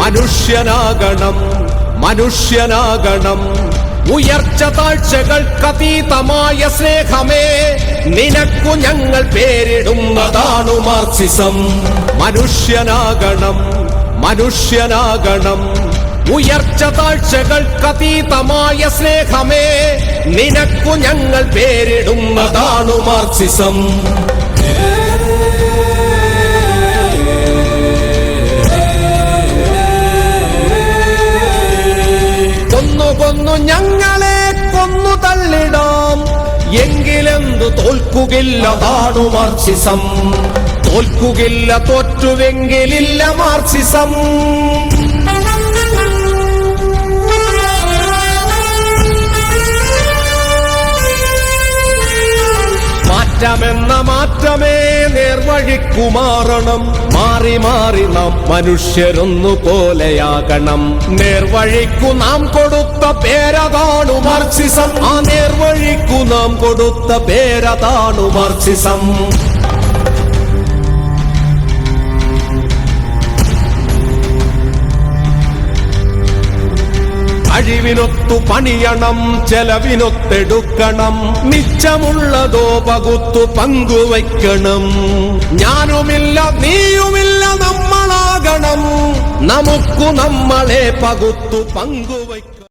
മനുഷ്യനാകണം മനുഷ്യനാകണം. ഉയർച്ച താഴ്ചകൾക്കതീതമായ സ്നേഹമേ, നിനക്കു ഞങ്ങൾ പേരിടുന്നതാണു മാർക്സിസം. മനുഷ്യനാകണം മനുഷ്യനാകണം. ഉയർച്ച താഴ്ചകൾക്കതീതമായ സ്നേഹമേ, നിനക്കു ഞങ്ങൾ പേരിടുന്നതാണു മാർക്സിസം. കൊന്നു ഞങ്ങളെ കൊന്നു തള്ളിടാം, എങ്കിലെന്തു തോൽക്കുകില്ല താണു മാർക്സിസം. തോൽക്കുകില്ല, തോറ്റുവെങ്കിലില്ല മാർക്സിസം. മാറ്റമെന്ന മാറ്റമേ നേർവഴിക്കു മാറണം. മാറി മാറി നാം മനുഷ്യരൊന്നു പോലെയാകണം. നേർവഴിക്കു നാം കൊടുത്ത പേരതാണു മാർക്സിസം. ആ നേർവഴിക്കു നാം കൊടുത്ത പേരതാണു മാർക്സിസം. കഴിവിനൊത്തു പണിയണം, ചെലവിനൊത്തെടുക്കണം. മിച്ചമുള്ളതോ പകുത്തു പങ്കുവയ്ക്കണം. ഞാനുമില്ല നീയുമില്ല നമ്മളാകണം. നമുക്കു നമ്മളെ പകുത്തു പങ്കുവയ്ക്കണം.